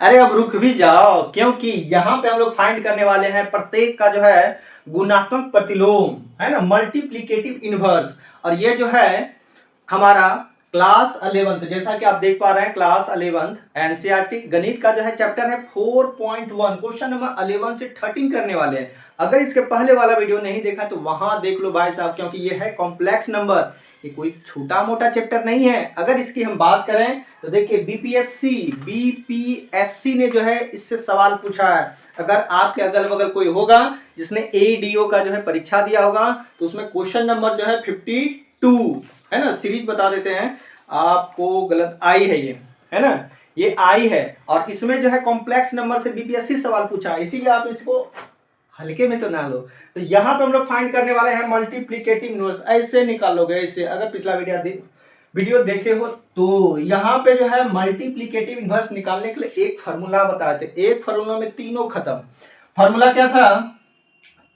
अरे अब रुक भी जाओ, क्योंकि यहाँ पे हम लोग फाइंड करने वाले हैं प्रत्येक का जो है गुणात्मक प्रतिलोम, है ना, मल्टीप्लीकेटिव इनवर्स। और ये जो है हमारा क्लास 11th, जैसा कि आप देख पा रहे हैं, क्लास 11th एनसीईआरटी गणित का जो है चैप्टर है 4.1, क्वेश्चन नंबर 11 से 13 करने वाले हैं। अगर इसके पहले वाला वीडियो नहीं देखा तो वहां देख लो भाई साहब, क्योंकि ये है कॉम्प्लेक्स नंबर, ये कोई छोटा मोटा चैप्टर नहीं है। अगर इसकी हम बात करें तो देखिए बीपीएससी ने जो है इससे सवाल पूछा है। अगर आपके अगल बगल कोई होगा जिसने एडीओ का जो है परीक्षा दिया होगा तो उसमें क्वेश्चन नंबर जो है 52, है ना, सीरीज बता देते हैं आपको, गलत आई है ये, है ना, ये आई है। और इसमें जो है कॉम्प्लेक्स नंबर से बीपीएससी सवाल पूछा है, इसीलिए आप इसको हल्के में तो ना लो। तो यहाँ पे हम लोग फाइंड करने वाले हैं मल्टीप्लीकेटिव इनवर्स। ऐसे निकालोगे, ऐसे, अगर पिछला वीडियो देखे हो तो यहाँ पे जो है मल्टीप्लीकेटिव इनवर्स निकालने के लिए एक फार्मूला बताए थे, एक फार्मूला में तीनों खत्म। फार्मूला क्या था?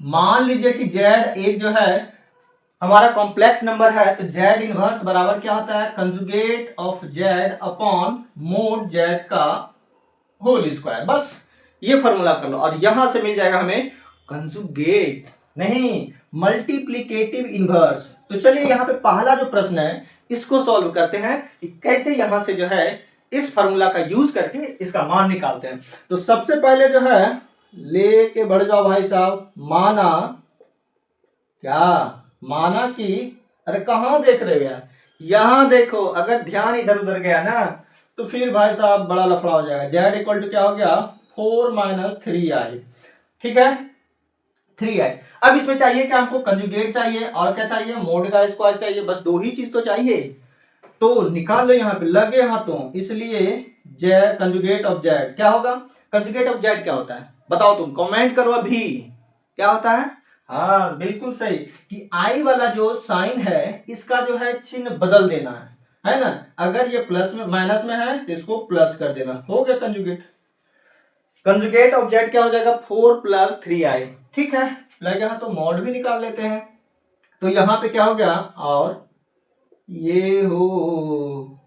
मान लीजिए कि जेड एक जो है हमारा कॉम्प्लेक्स नंबर है, तो जेड इनवर्स बराबर क्या होता है? Conjugate of Z upon mod Z का होल स्क्वायर। बस ये फॉर्मूला कर लो और यहां से मिल जाएगा हमें कंजुगेट, नहीं मल्टीप्लीकेटिव इनवर्स। तो चलिए यहाँ पे पहला जो प्रश्न है इसको सॉल्व करते हैं कि कैसे यहां से जो है इस फॉर्मूला का यूज करके इसका मान निकालते हैं। तो सबसे पहले जो है लेके बढ़ जाओ भाई साहब, माना क्या? माना कि, अरे कहां देख रहे हो यार, यहां देखो। अगर ध्यान इधर उधर गया ना तो फिर भाई साहब बड़ा लफड़ा हो जाएगा। जेड इक्वल टू क्या हो गया? 4 - 3i, ठीक है, 3i। अब इसमें चाहिए क्या हमको? कंजुगेट चाहिए, और क्या चाहिए? मोड का स्क्वायर चाहिए। बस दो ही चीज तो चाहिए, तो निकाल लो यहाँ पे लगे हाथों। इसलिए जेड कंजुगेट ऑफ जेड क्या होगा? कंजुगेट ऑफ जेड क्या होता है बताओ तुम, कमेंट करो अभी, क्या होता है? हाँ बिल्कुल सही, कि आई वाला जो साइन है इसका जो है चिन्ह बदल देना है ना। अगर ये प्लस में माइनस में है तो इसको प्लस कर देना, हो गया कंजुगेट। कंजुगेट ऑफ जेड क्या हो जाएगा? 4 + 3i, ठीक है। लगे हाथ तो मॉड भी निकाल लेते हैं। तो यहाँ पे क्या हो गया? और ये हो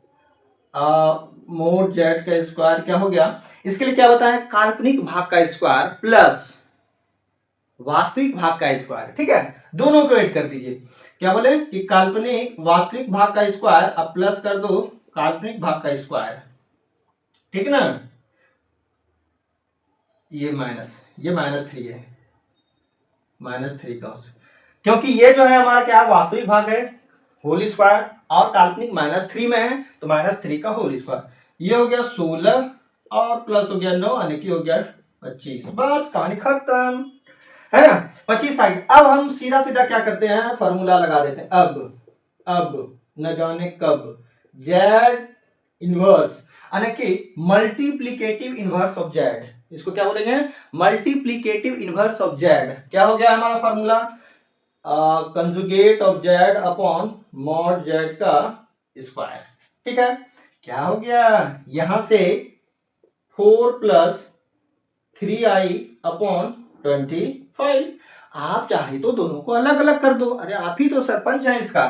मोड जेड का स्क्वायर क्या हो गया? इसके लिए क्या बताया? काल्पनिक भाग का स्क्वायर प्लस वास्तविक भाग का स्क्वायर, ठीक है। दोनों को ऐड कर दीजिए। क्या बोले? कि काल्पनिक वास्तविक भाग का स्क्वायर अब प्लस कर दो काल्पनिक भाग का स्क्वायर, ठीक ना। ये -3 है, -3 का, क्योंकि ये जो है हमारा क्या वास्तविक भाग है होल स्क्वायर, और काल्पनिक -3 में है तो -3 का होल स्क्वायर। ये हो गया 16 और प्लस हो गया 9, यानी कि हो गया 25। बस कहानी खत्म, है ना। 25 आ गया। अब हम सीधा सीधा क्या करते हैं? फॉर्मूला लगा देते हैं। अब न जाने कब जेड इनवर्स, यानी कि मल्टीप्लीकेटिव इनवर्स ऑफ जेड, इसको क्या बोलेंगे? Multiplicative inverse of Z. क्या हो गया हमारा formula? Conjugate of Z upon mod Z का स्क्वायर, ठीक है। क्या हो गया? यहां से 4 + 3i अपॉन 25। आप चाहे तो दोनों को अलग अलग कर दो, अरे आप ही तो सरपंच हैं इसका।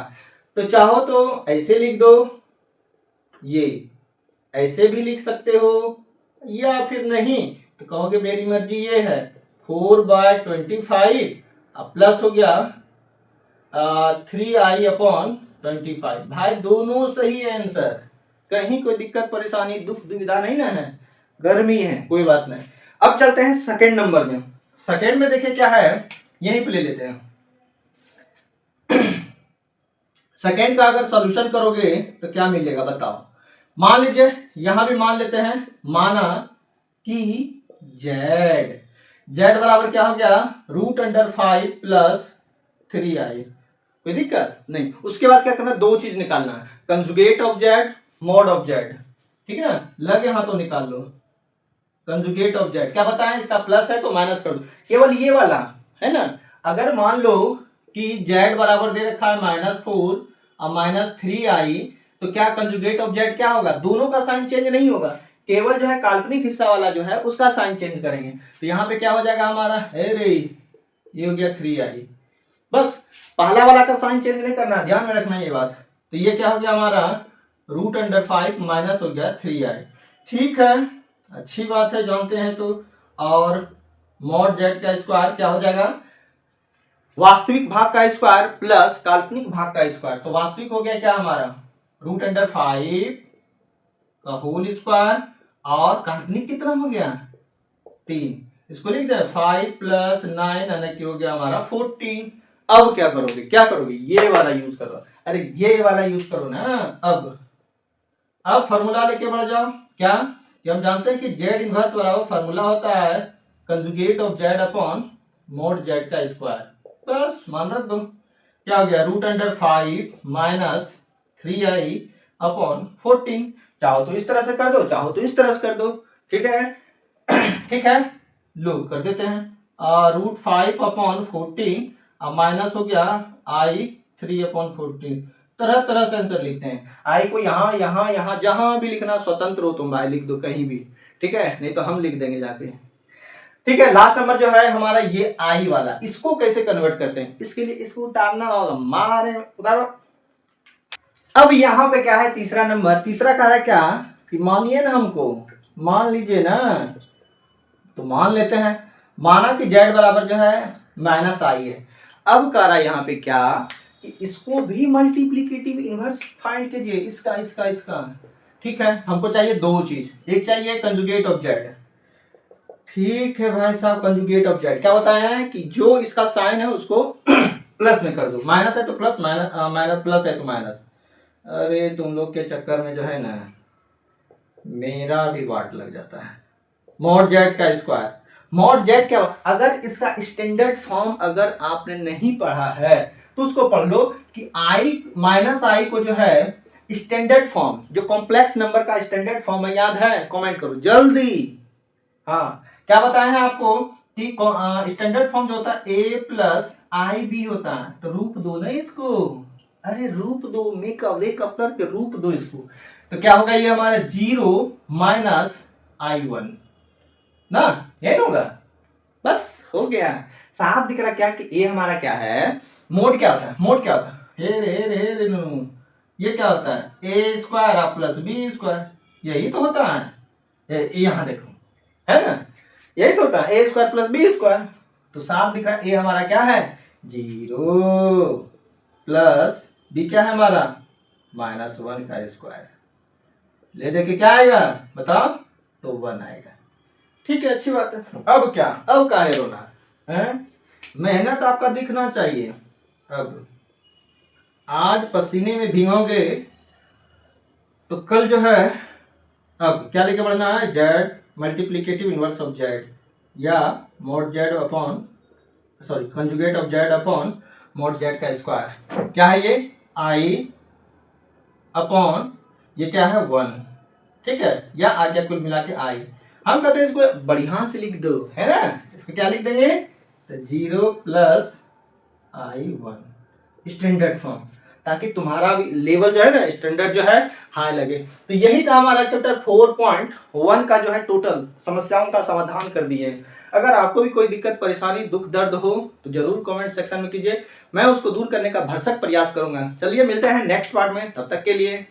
तो चाहो तो ऐसे लिख दो, ये ऐसे भी लिख सकते हो, या फिर नहीं तो कहोगे मेरी मर्जी ये है। 4/25 अब प्लस हो गया 3i अपॉन 25। भाई दोनों सही है आंसर, कहीं कोई दिक्कत परेशानी दुख दुविधा नहीं ना है, गर्मी है, कोई बात नहीं। अब चलते हैं सेकेंड नंबर में। सेकेंड में देखिए क्या है, यहीं पे ले लेते हैं। सेकेंड का अगर सॉल्यूशन करोगे तो क्या मिलेगा बताओ। मान लीजिए यहां भी मान लेते हैं, माना कि जेड बराबर क्या हो गया? √5 + 3i। कोई दिक्कत नहीं। उसके बाद क्या करना? दो चीज निकालना है, conjugate of Z, mod of Z, ठीक है ना। लगे हाथों निकाल लो कंजुगेट ऑफ जेड। क्या बताएं? इसका प्लस है तो माइनस कर दो, केवल ये वाला, है ना। अगर मान लो कि जेड बराबर दे रखा है -4 और -3i, तो क्या कंजुगेट ऑफ जेड क्या होगा? दोनों का साइन चेंज नहीं होगा, केवल जो है काल्पनिक हिस्सा वाला जो है उसका साइन चेंज करेंगे। तो यहाँ पे क्या हो जाएगा हमारा? अरे ये हो गया 3i। बस पहला वाला का साइन चेंज नहीं करना, ध्यान में रखना ये बात। तो ये क्या हो गया हमारा? √5 माइनस हो गया 3i, ठीक है। अच्छी बात है, जानते हैं तो। और मॉड जेड का स्क्वायर क्या हो जाएगा, वास्तविक भाग का स्क्वायर प्लस काल्पनिक भाग का स्क्वायर। तो वास्तविक हो गया क्या हमारा, √5 का होल स्क्वायर, और काल्पनिक कितना हो गया 3। इसको लिख दे 5 + 9 यानी कि हो गया हमारा 14। अब क्या करोगे, क्या करोगे, ये वाला यूज करो, अरे ये वाला यूज करो ना। अब फॉर्मूला लेके बढ़ जाओ, क्या कि हम जानते हैं कि जेड इनवर्स बराबर फॉर्मूला होता है conjugate of Z upon mod Z का स्क्वायर। बस मान रख दो, क्या हो गया √5 - 3i अपॉन 14। चाहो तो इस तरह से कर दो, चाहो तो इस तरह से कर दो, ठीक है। ठीक है, लो कर देते हैं। √5 अपॉन 14 माइनस हो गया i3/14। तरह तरह से आंसर लिखते हैं। आई को यहाँ यहाँ यहाँ जहां भी लिखना स्वतंत्र हो तुम, भाई लिख दो कहीं भी, ठीक है, नहीं तो हम लिख देंगे जाके। ठीक है, लास्ट नंबर जो है हमारा ये आई वाला, इसको कैसे कन्वर्ट करते हैं, इसके लिए इसको उतारना होगा, मारे उतारो। अब यहाँ पे क्या है, तीसरा नंबर, तीसरा कह रहा है क्या कि मानिए ना हमको, मान लीजिए ना, तो मान लेते हैं, माना कि z बराबर जो है -i है। अब कह रहा है यहाँ पे क्या कि इसको भी मल्टीप्लिकेटिव इनवर्स फाइंड कीजिए, इसका इसका इसका। ठीक है, हमको चाहिए दो चीज, एक चाहिए कंजुगेट ऑफ z। ठीक है भाई साहब, कंजुगेट ऑफ z क्या होता है कि जो इसका साइन है उसको प्लस में कर दो, माइनस है तो प्लस, माइनस प्लस है तो माइनस। अरे तुम लोग के चक्कर में जो है ना मेरा भी वाट लग जाता है। मॉड जेड का स्क्वायर, मॉड जेड क्या, अगर इसका स्टैंडर्ड फॉर्म अगर आपने नहीं पढ़ा है तो उसको पढ़ लो कि i को जो है स्टैंडर्ड फॉर्म, जो कॉम्प्लेक्स नंबर का स्टैंडर्ड फॉर्म है, याद है, कमेंट करो जल्दी। हाँ, क्या बताया है आपको कि स्टैंडर्ड फॉर्म जो होता है a+ib होता है, तो रूप दो ना इसको, अरे रूप दो, मेकअप वेकअप करके रूप दो इसको। तो क्या होगा, ये हमारा 0 - i1 ना, यही होगा, बस हो गया। साफ दिख रहा क्या कि ए हमारा क्या है, मोड क्या होता है, मोड क्या होता है, हे रे नु, ये क्या होता है a² + b², यही तो होता है। यहाँ देखो, है ना, यही तो होता है a² + b²। तो साफ दिख रहा है ए हमारा क्या है 0 प्लस बी क्या है हमारा -1 का स्क्वायर। ले देखिए क्या आएगा बताओ, तो 1 आएगा। ठीक है, अच्छी बात है। अब क्या, अब काहे रोना है, मेहनत आपका दिखना चाहिए। अब आज पसीने में भीगोगे तो कल जो है, अब क्या लेके बढ़ना है, Z multiplicative inverse of Z, या mod Z upon, sorry conjugate of Z upon mod Z का स्क्वायर। क्या है ये आई अपॉन ये क्या है 1, ठीक है, या आ गया कुल मिला के आई। हम कहते हैं इसको बढ़िया से लिख दो, है ना, इसको क्या लिख देंगे, तो 0 + i1 स्टैंडर्ड फॉर्म, ताकि तुम्हारा भी लेवल जो है ना स्टैंडर्ड जो है हाई लगे। तो यही था हमारा चैप्टर 4.1 का जो है टोटल समस्याओं का समाधान कर दिए। अगर आपको भी कोई दिक्कत परेशानी दुख दर्द हो तो जरूर कमेंट सेक्शन में कीजिए, मैं उसको दूर करने का भरसक प्रयास करूंगा। चलिए मिलते हैं नेक्स्ट पार्ट में, तब तक के लिए